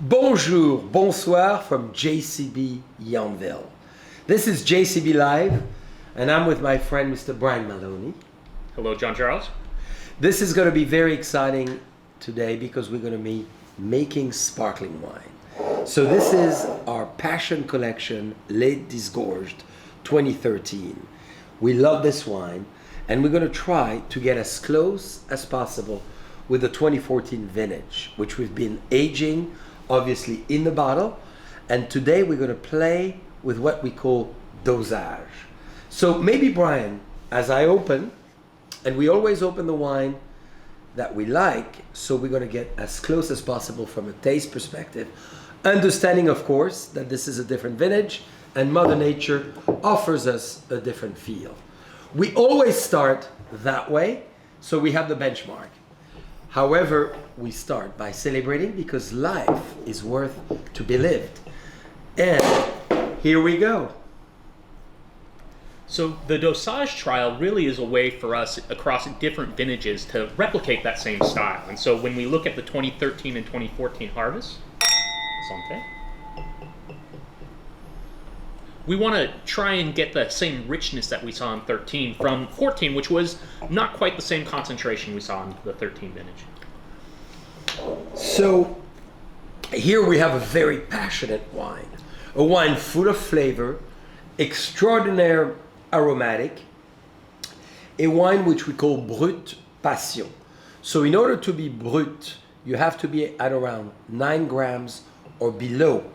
Bonjour, bonsoir from JCB Yountville. This is JCB Live, and I'm with my friend Mr. Brian Maloney. Hello, John Charles. This is going to be very exciting today because we're going to be making sparkling wine. So this is our Passion Collection Les Disgorge 2013. We love this wine, and we're going to try to get as close as possible with the 2014 vintage, which we've been aging obviously in the bottle, and today we're going to play with what we call dosage. So maybe Brian, as I open, and we always open the wine that we like, so we're going to get as close as possible from a taste perspective, understanding of course that this is a different vintage and Mother Nature offers us a different feel. We always start that way, so we have the benchmark. However, we start by celebrating because life is worth to be lived. And here we go. So the dosage trial really is a way for us across different vintages to replicate that same style. And so when we look at the 2013 and 2014 harvest, Santé, we want to try and get the same richness that we saw in 13 from 14, which was not quite the same concentration we saw in the 13 vintage. So here we have a very passionate wine. A wine full of flavor, extraordinary aromatic, a wine which we call Brut Passion. So in order to be brut, you have to be at around 9 grams or below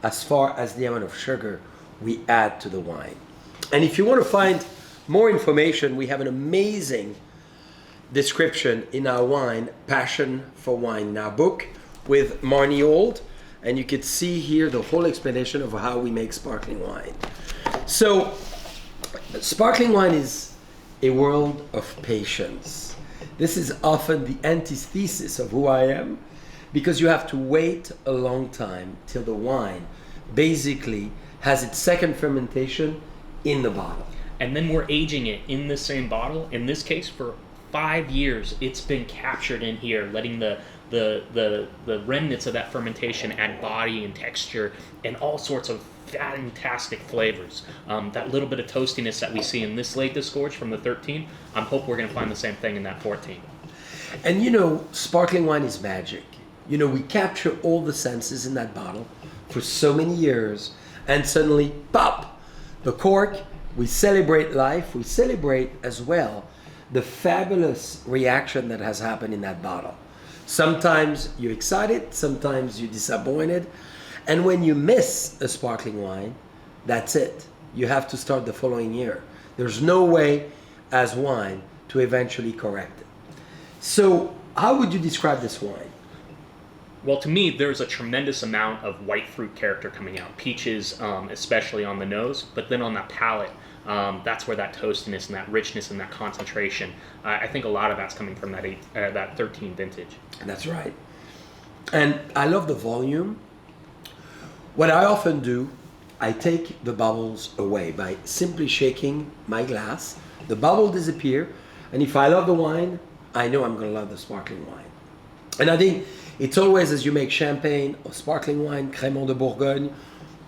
as far as the amount of sugar we add to the wine. And if you want to find more information, we have an amazing description in our wine, Passion for Wine, our book with Marnie Old, and you can see here the whole explanation of how we make sparkling wine. So sparkling wine is a world of patience. This is often the antithesis of who I am, because you have to wait a long time till the wine basically has its second fermentation in the bottle. And then we're aging it in the same bottle, in this case for 5 years. It's been captured in here, letting the remnants of that fermentation add body and texture and all sorts of fantastic flavors. That little bit of toastiness that we see in this late Disgorge from the 13, I'm hoping we're going to find the same thing in that 14. And you know, sparkling wine is magic. You know, we capture all the senses in that bottle for so many years, and suddenly, pop, the cork, we celebrate life, we celebrate as well the fabulous reaction that has happened in that bottle. Sometimes you're excited, sometimes you're disappointed, and when you miss a sparkling wine, that's it. You have to start the following year. There's no way as wine to eventually correct it. So how would you describe this wine? Well, to me, there's a tremendous amount of white fruit character coming out. Peaches, especially on the nose, but then on that palate, that's where that toastiness and that richness and that concentration, I think a lot of that's coming from that 13 vintage. That's right. And I love the volume. What I often do, I take the bubbles away by simply shaking my glass. The bubble disappear, and if I love the wine, I know I'm going to love the sparkling wine. And I think it's always, as you make champagne or sparkling wine, Crémant de Bourgogne,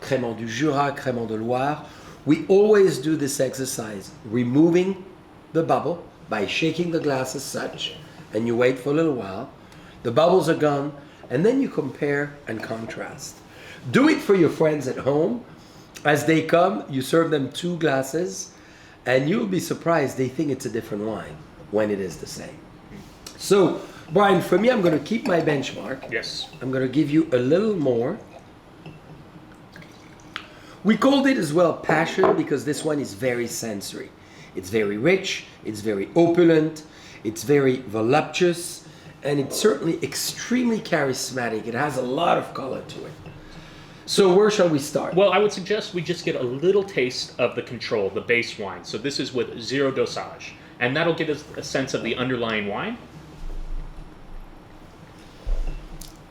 Crémant du Jura, Crémant de Loire, we always do this exercise, removing the bubble by shaking the glass as such, and you wait for a little while. The bubbles are gone, and then you compare and contrast. Do it for your friends at home. As they come, you serve them 2 glasses, and you'll be surprised they think it's a different wine when it is the same. So, Brian, for me, I'm going to keep my benchmark. Yes. I'm going to give you a little more. We called it as well Passion because this one is very sensory. It's very rich, it's very opulent, it's very voluptuous, and it's certainly extremely charismatic. It has a lot of color to it. So where shall we start? Well, I would suggest we just get a little taste of the control, the base wine. So this is with 0 dosage, and that'll give us a sense of the underlying wine.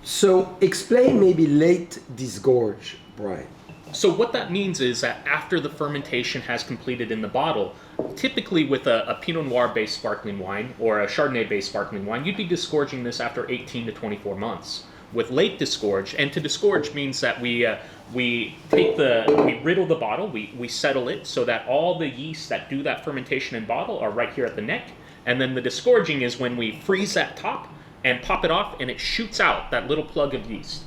So explain maybe late Disgorge, Brian. So what that means is that after the fermentation has completed in the bottle, typically with a Pinot Noir-based sparkling wine or a Chardonnay-based sparkling wine, you'd be disgorging this after 18 to 24 months. With late disgorge, and to disgorge means that we riddle the bottle, we settle it so that all the yeast that do that fermentation in bottle are right here at the neck, and then the disgorging is when we freeze that top and pop it off, and it shoots out that little plug of yeast.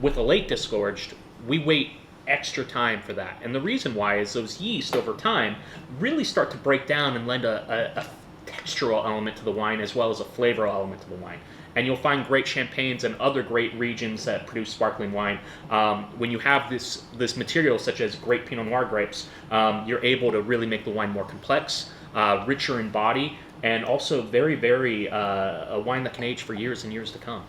With a late disgorged, we wait extra time for that, and the reason why is those yeast over time really start to break down and lend a textural element to the wine as well as a flavoral element to the wine. And you'll find great champagnes and other great regions that produce sparkling wine. When you have this material such as great Pinot Noir grapes, you're able to really make the wine more complex, richer in body, and also very, very a wine that can age for years and years to come.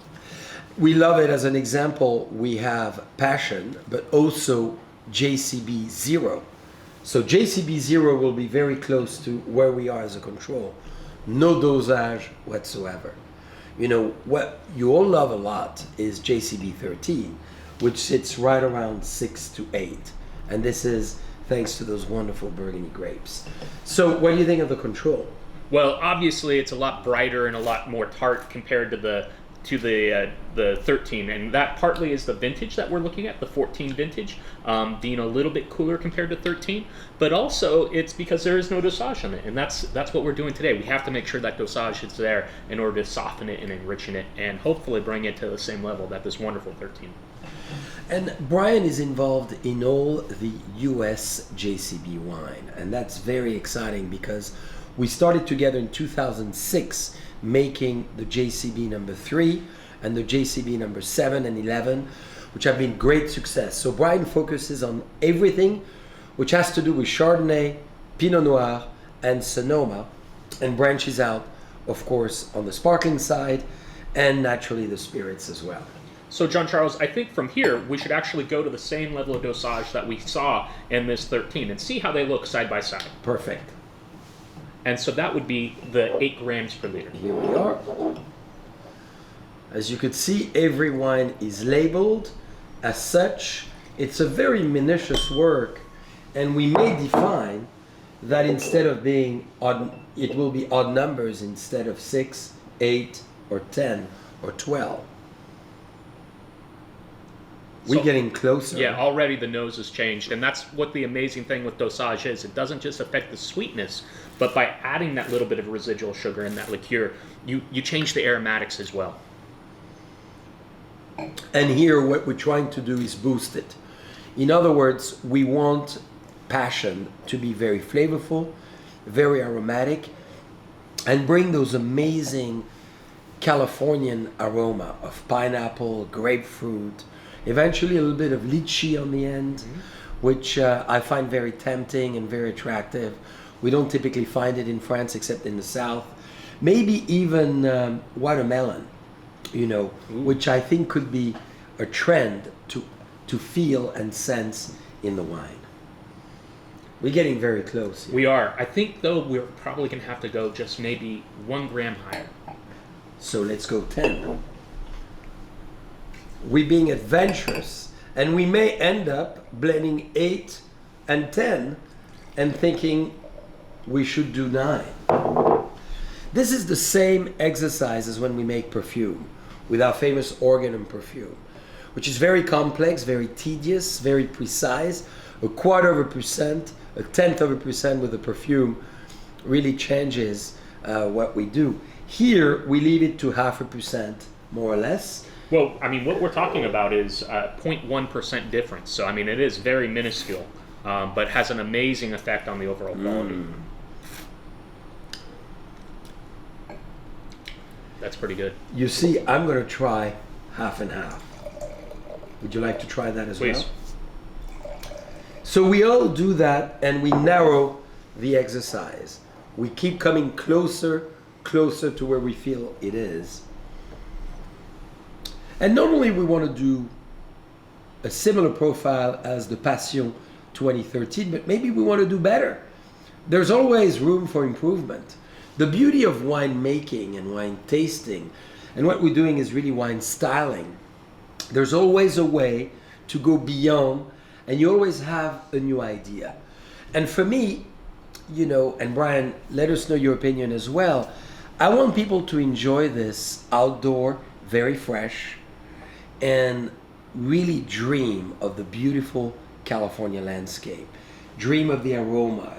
We love it. As an example, we have Passion, but also JCB 0. So JCB 0 will be very close to where we are as a control. No dosage whatsoever. You know, what you all love a lot is JCB 13, which sits right around 6 to 8. And this is thanks to those wonderful Burgundy grapes. So what do you think of the control? Well, obviously it's a lot brighter and a lot more tart compared to the 13, and that partly is the vintage that we're looking at, the 14 vintage, being a little bit cooler compared to 13, but also it's because there is no dosage on it, and that's what we're doing today. We have to make sure that dosage is there in order to soften it and enrichen it, and hopefully bring it to the same level that this wonderful 13. And Brian is involved in all the US JCB wine, and that's very exciting because we started together in 2006 making the JCB number 3 and the JCB number 7 and 11, which have been great success. So Brian focuses on everything which has to do with Chardonnay, Pinot Noir, and Sonoma, and branches out, of course, on the sparkling side and naturally the spirits as well. So John Charles, I think from here we should actually go to the same level of dosage that we saw in this 13 and see how they look side by side. Perfect. And so that would be the 8 grams per liter. Here we are. As you could see, every wine is labeled as such. It's a very minutious work, and we may define that instead of being odd, it will be odd numbers instead of 6, 8, or 10, or 12. We're getting closer. Yeah, already the nose has changed, and that's what the amazing thing with dosage is. It doesn't just affect the sweetness, but by adding that little bit of residual sugar in that liqueur, you change the aromatics as well. And here what we're trying to do is boost it. In other words, we want Passion to be very flavorful, very aromatic, and bring those amazing Californian aroma of pineapple, grapefruit, eventually a little bit of lychee on the end, which I find very tempting and very attractive. We don't typically find it in France except in the south. Maybe even watermelon, you know, which I think could be a trend to feel and sense in the wine. We're getting very close here. We are. I think, though, we're probably going to have to go just maybe 1 gram higher. So let's go 10. We're being adventurous, and we may end up blending 8 and 10 and thinking we should do 9. This is the same exercise as when we make perfume with our famous organ perfume, which is very complex, very tedious, very precise. 1/4%, 1/10% with the perfume really changes what we do. Here we leave it to 0.5%, more or less. Well, I mean, what we're talking about is 0.1% difference. So, I mean, it is very minuscule, but has an amazing effect on the overall quality. That's pretty good. You see, I'm going to try 50/50. Would you like to try that as Please. well? So we all do that, and we narrow the exercise. We keep coming closer to where we feel it is. And normally we want to do a similar profile as the Passion 2013, but maybe we want to do better. There's always room for improvement. The beauty of wine making and wine tasting, and what we're doing is really wine styling. There's always a way to go beyond, and you always have a new idea. And for me, you know, and Brian, let us know your opinion as well. I want people to enjoy this outdoor, very fresh, and really dream of the beautiful California landscape. Dream of the aroma.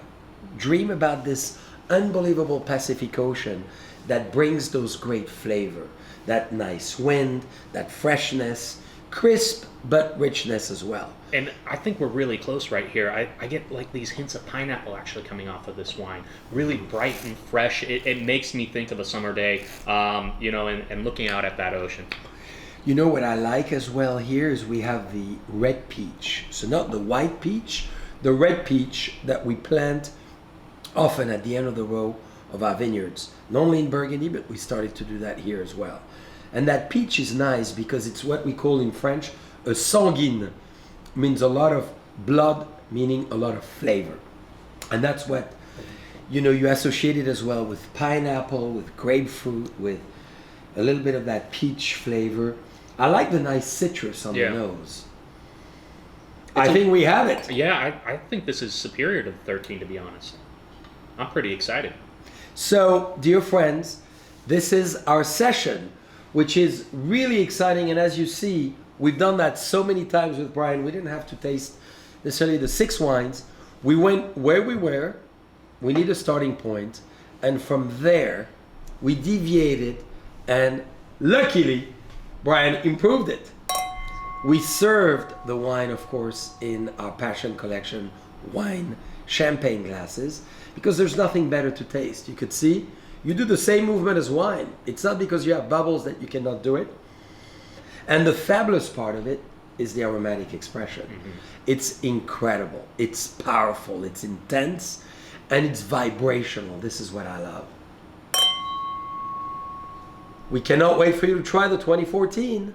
Dream about this unbelievable Pacific Ocean that brings those great flavor, that nice wind, that freshness, crisp but richness as well. And I think we're really close right here. I get like these hints of pineapple actually coming off of this wine. Really bright and fresh. It makes me think of a summer day, and looking out at that ocean. You know what I like as well here is we have the red peach. So not the white peach, the red peach that we plant often at the end of the row of our vineyards. Not only in Burgundy, but we started to do that here as well. And that peach is nice because it's what we call in French a sanguine. Means a lot of blood, meaning a lot of flavor. And that's what, you associate it as well with pineapple, with grapefruit, with a little bit of that peach flavor. I like the nice citrus on the nose. I think we have it. Yeah, I think this is superior to the 13, to be honest. I'm pretty excited. So, dear friends, this is our session, which is really exciting. And as you see, we've done that so many times with Brian. We didn't have to taste necessarily the 6 wines. We went where we were. We need a starting point. And from there, we deviated. And luckily, Brian improved it. We served the wine, of course, in our Passion Collection wine champagne glasses because there's nothing better to taste. You could see, you do the same movement as wine. It's not because you have bubbles that you cannot do it. And the fabulous part of it is the aromatic expression. Mm-hmm. It's incredible. It's powerful. It's intense. And it's vibrational. This is what I love. We cannot wait for you to try the 2014.